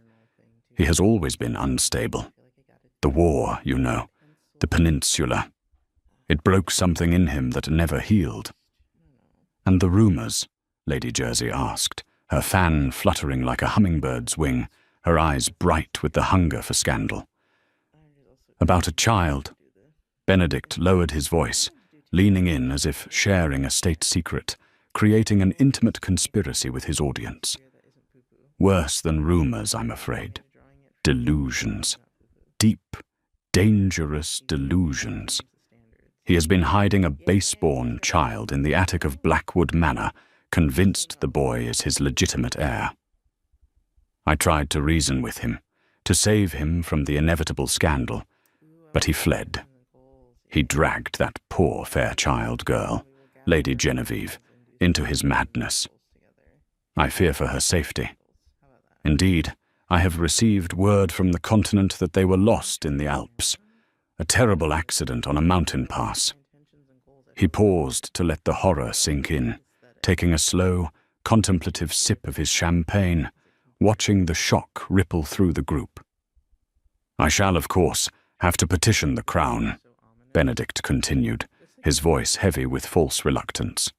he has always been unstable. The war, you know, the peninsula. It broke something in him that never healed. And the rumours, Lady Jersey asked, her fan fluttering like a hummingbird's wing, her eyes bright with the hunger for scandal. About a child. Benedict lowered his voice, leaning in as if sharing a state secret, creating an intimate conspiracy with his audience. Worse than rumours, I'm afraid. Delusions. Deep, dangerous delusions. He has been hiding a base-born child in the attic of Blackwood Manor, convinced the boy is his legitimate heir. I tried to reason with him, to save him from the inevitable scandal, but he fled. He dragged that poor Fairchild girl, Lady Genevieve, into his madness. I fear for her safety. Indeed, I have received word from the continent that they were lost in the Alps, a terrible accident on a mountain pass. He paused to let the horror sink in, taking a slow, contemplative sip of his champagne, watching the shock ripple through the group. I shall, of course, have to petition the Crown, Benedict continued, his voice heavy with false reluctance.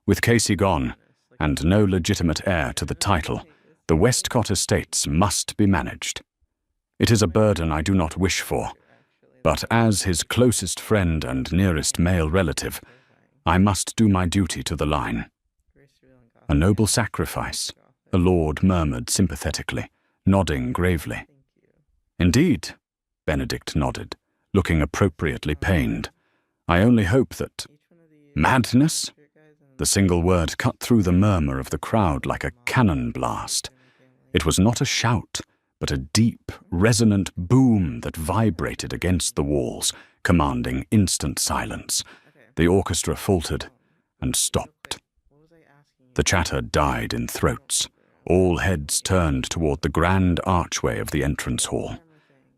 With Casey gone, and no legitimate heir to the title, the Westcott estates must be managed. It is a burden I do not wish for, but as his closest friend and nearest male relative, I must do my duty to the line. A noble sacrifice, the Lord murmured sympathetically, nodding gravely. Indeed, Benedict nodded, looking appropriately pained. I only hope that... Madness? The single word cut through the murmur of the crowd like a cannon blast. It was not a shout, but a deep, resonant boom that vibrated against the walls, commanding instant silence. The orchestra faltered and stopped. The chatter died in throats. All heads turned toward the grand archway of the entrance hall.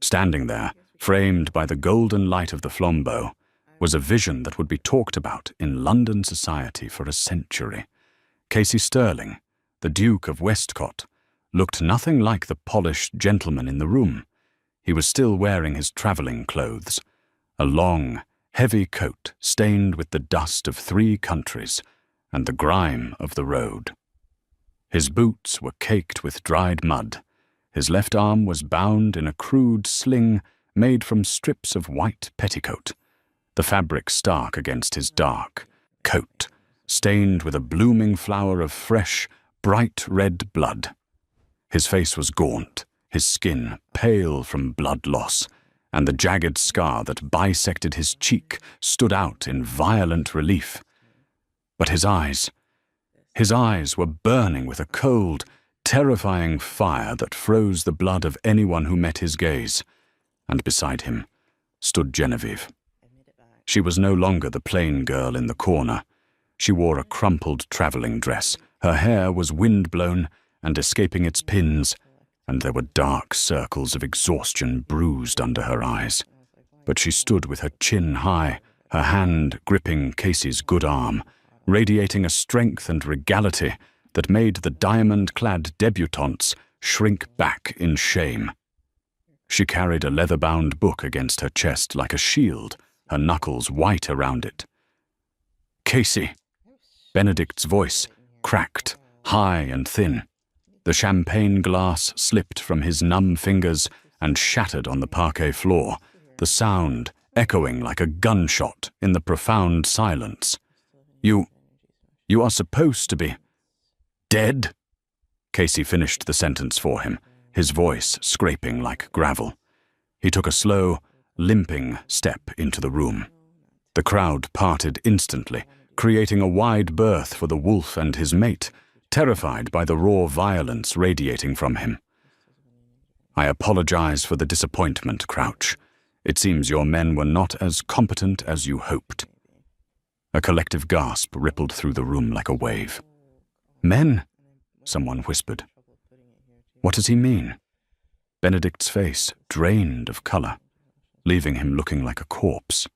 Standing there, framed by the golden light of the flambeau, was a vision that would be talked about in London society for a century. Casey Stirling, the Duke of Westcott, looked nothing like the polished gentleman in the room. He was still wearing his travelling clothes, a long, heavy coat stained with the dust of 3 countries and the grime of the road. His boots were caked with dried mud. His left arm was bound in a crude sling made from strips of white petticoat, the fabric stark against his dark coat, stained with a blooming flower of fresh, bright red blood. His face was gaunt, his skin pale from blood loss, and the jagged scar that bisected his cheek stood out in violent relief. But his eyes were burning with a cold, terrifying fire that froze the blood of anyone who met his gaze, and beside him stood Genevieve. She was no longer the plain girl in the corner. She wore a crumpled traveling dress. Her hair was wind-blown and escaping its pins, and there were dark circles of exhaustion bruised under her eyes. But she stood with her chin high, her hand gripping Casey's good arm, radiating a strength and regality that made the diamond-clad debutantes shrink back in shame. She carried a leather-bound book against her chest like a shield, her knuckles white around it. "Casey." Benedict's voice cracked, high and thin. The champagne glass slipped from his numb fingers and shattered on the parquet floor, the sound echoing like a gunshot in the profound silence. You are supposed to be dead?" Casey finished the sentence for him, his voice scraping like gravel. He took a slow, limping step into the room. The crowd parted instantly, creating a wide berth for the wolf and his mate, terrified by the raw violence radiating from him. "I apologize for the disappointment, Crouch. It seems your men were not as competent as you hoped." A collective gasp rippled through the room like a wave. "Men?" someone whispered. "What does he mean?" Benedict's face drained of color, leaving him looking like a corpse.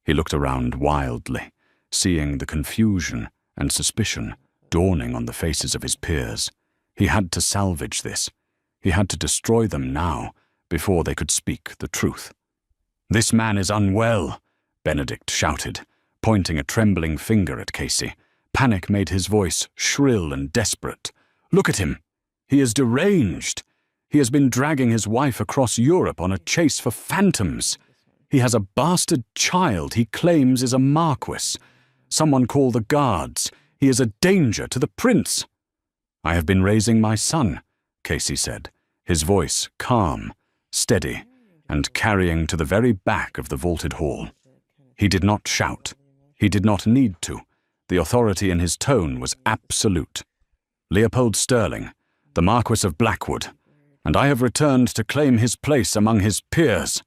He looked around wildly, seeing the confusion and suspicion dawning on the faces of his peers. He had to salvage this. He had to destroy them now, before they could speak the truth. "This man is unwell," Benedict shouted, pointing a trembling finger at Casey. Panic made his voice shrill and desperate. "Look at him. He is deranged. He has been dragging his wife across Europe on a chase for phantoms. He has a bastard child he claims is a marquis. Someone call the guards. He is a danger to the prince." "I have been raising my son," Casey said, his voice calm, steady, and carrying to the very back of the vaulted hall. He did not shout. He did not need to. The authority in his tone was absolute. "Leopold Sterling, the Marquis of Blackwood, and I have returned to claim his place among his peers."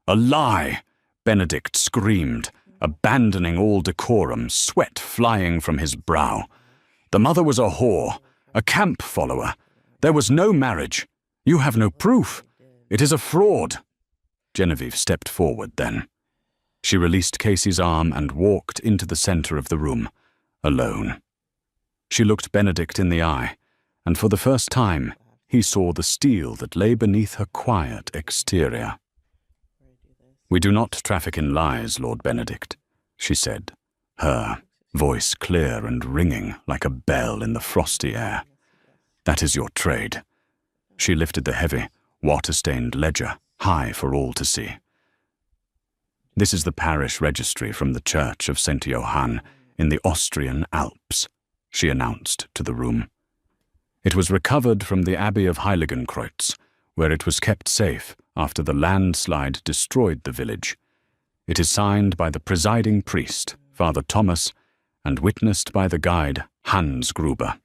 "A lie!" Benedict screamed, abandoning all decorum, sweat flying from his brow. "The mother was a whore, a camp follower. There was no marriage. You have no proof. It is a fraud." Genevieve stepped forward then. She released Casey's arm and walked into the center of the room, alone. She looked Benedict in the eye, and for the first time, he saw the steel that lay beneath her quiet exterior. "We do not traffic in lies, Lord Benedict," she said, her voice clear and ringing like a bell in the frosty air. "That is your trade." She lifted the heavy, water-stained ledger high for all to see. "This is the parish registry from the Church of St. Johann in the Austrian Alps," she announced to the room. "It was recovered from the Abbey of Heiligenkreuz, where it was kept safe after the landslide destroyed the village. It is signed by the presiding priest, Father Thomas, and witnessed by the guide, Hans Gruber."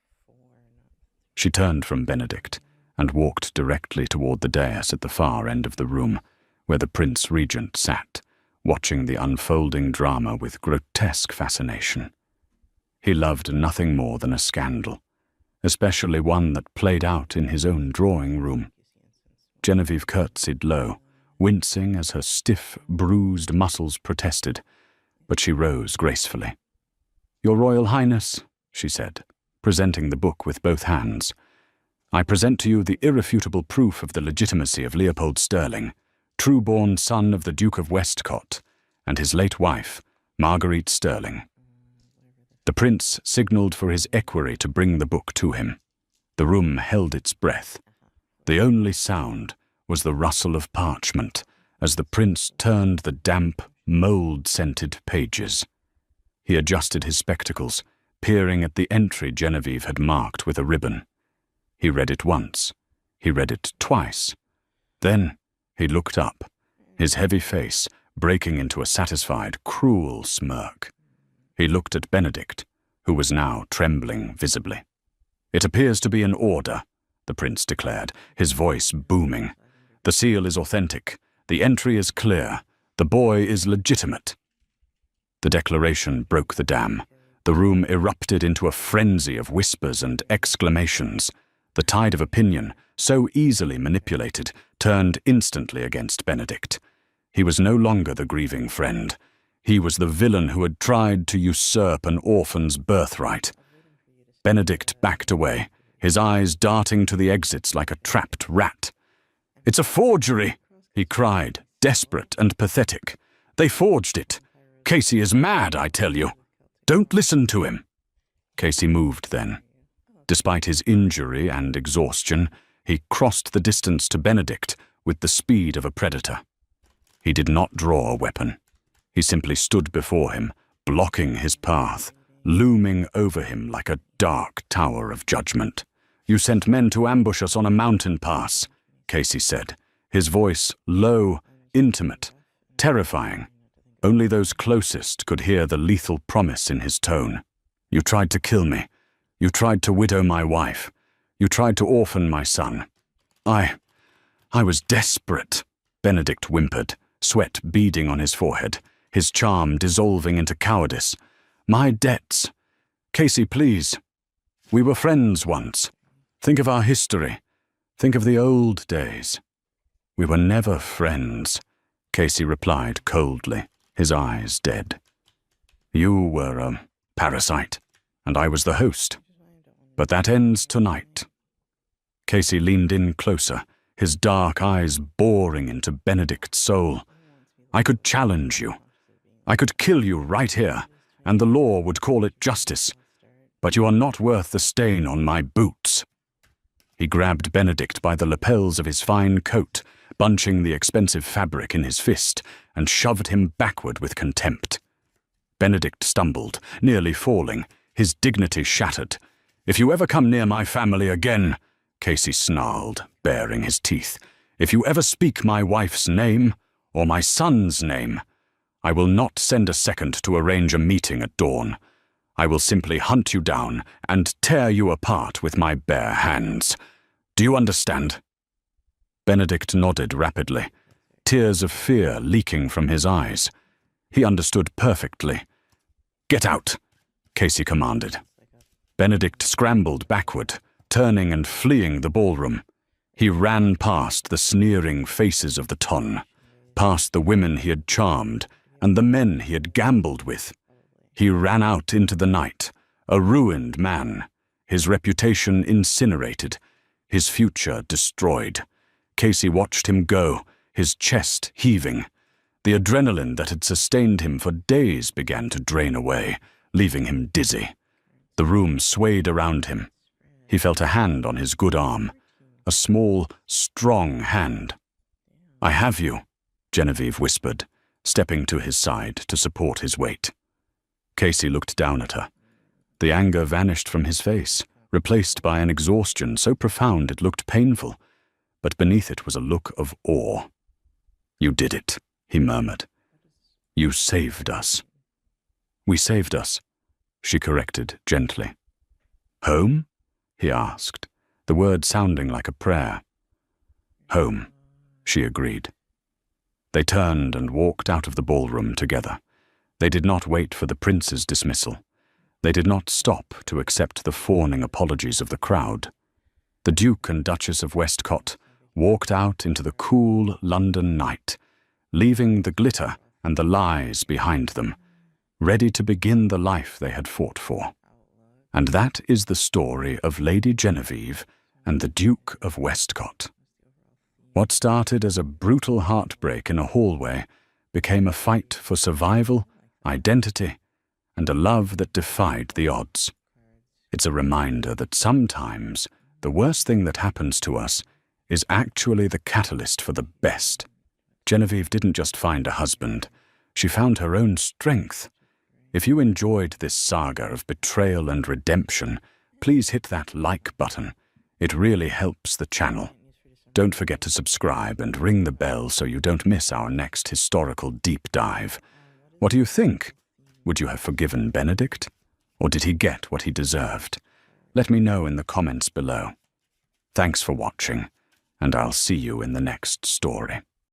She turned from Benedict and walked directly toward the dais at the far end of the room, where the Prince Regent sat, watching the unfolding drama with grotesque fascination. He loved nothing more than a scandal, especially one that played out in his own drawing room. Genevieve curtsied low, wincing as her stiff, bruised muscles protested, but she rose gracefully. "Your Royal Highness," she said, presenting the book with both hands, "I present to you the irrefutable proof of the legitimacy of Leopold Sterling, true-born son of the Duke of Westcott, and his late wife, Marguerite Sterling." The prince signaled for his equerry to bring the book to him. The room held its breath. The only sound was the rustle of parchment as the prince turned the damp, mold-scented pages. He adjusted his spectacles, peering at the entry Genevieve had marked with a ribbon. He read it once. He read it twice. Then he looked up, his heavy face breaking into a satisfied, cruel smirk. He looked at Benedict, who was now trembling visibly. "It appears to be an order," the prince declared, his voice booming. "The seal is authentic. The entry is clear. The boy is legitimate." The declaration broke the dam. The room erupted into a frenzy of whispers and exclamations. The tide of opinion, so easily manipulated, turned instantly against Benedict. He was no longer the grieving friend. He was the villain who had tried to usurp an orphan's birthright. Benedict backed away, his eyes darting to the exits like a trapped rat. "It's a forgery!" he cried, desperate and pathetic. "They forged it. Casey is mad, I tell you. Don't listen to him." Casey moved then. Despite his injury and exhaustion, he crossed the distance to Benedict with the speed of a predator. He did not draw a weapon. He simply stood before him, blocking his path, looming over him like a dark tower of judgment. "You sent men to ambush us on a mountain pass," Casey said, his voice low, intimate, terrifying. Only those closest could hear the lethal promise in his tone. "You tried to kill me. You tried to widow my wife. You tried to orphan my son. I was desperate," Benedict whimpered, sweat beading on his forehead, his charm dissolving into cowardice. "My debts. Casey, please. We were friends once. Think of our history. Think of the old days." "We were never friends," Casey replied coldly, his eyes dead. "You were a parasite, and I was the host. But that ends tonight." Casey leaned in closer, his dark eyes boring into Benedict's soul. "I could challenge you. I could kill you right here, and the law would call it justice. But you are not worth the stain on my boots." He grabbed Benedict by the lapels of his fine coat, bunching the expensive fabric in his fist, and shoved him backward with contempt. Benedict stumbled, nearly falling, his dignity shattered. "If you ever come near my family again," Casey snarled, baring his teeth, "if you ever speak my wife's name, or my son's name, I will not send a second to arrange a meeting at dawn. I will simply hunt you down and tear you apart with my bare hands. Do you understand?" Benedict nodded rapidly, tears of fear leaking from his eyes. He understood perfectly. "Get out," Casey commanded. Benedict scrambled backward, turning and fleeing the ballroom. He ran past the sneering faces of the ton, past the women he had charmed and the men he had gambled with. He ran out into the night, a ruined man, his reputation incinerated, his future destroyed. Casey watched him go, his chest heaving. The adrenaline that had sustained him for days began to drain away, leaving him dizzy. The room swayed around him. He felt a hand on his good arm, a small, strong hand. "I have you," Genevieve whispered, stepping to his side to support his weight. Casey looked down at her. The anger vanished from his face, replaced by an exhaustion so profound it looked painful, but beneath it was a look of awe. "You did it," he murmured. "You saved us." "We saved us," she corrected gently. "Home?" he asked, the word sounding like a prayer. "Home," she agreed. They turned and walked out of the ballroom together. They did not wait for the prince's dismissal. They did not stop to accept the fawning apologies of the crowd. The Duke and Duchess of Westcott walked out into the cool London night, leaving the glitter and the lies behind them, ready to begin the life they had fought for. And that is the story of Lady Genevieve and the Duke of Westcott. What started as a brutal heartbreak in a hallway became a fight for survival, identity, and a love that defied the odds. It's a reminder that sometimes the worst thing that happens to us is actually the catalyst for the best. Genevieve didn't just find a husband, she found her own strength. If you enjoyed this saga of betrayal and redemption, please hit that like button. It really helps the channel. Don't forget to subscribe and ring the bell so you don't miss our next historical deep dive. What do you think? Would you have forgiven Benedict? Or did he get what he deserved? Let me know in the comments below. Thanks for watching, and I'll see you in the next story.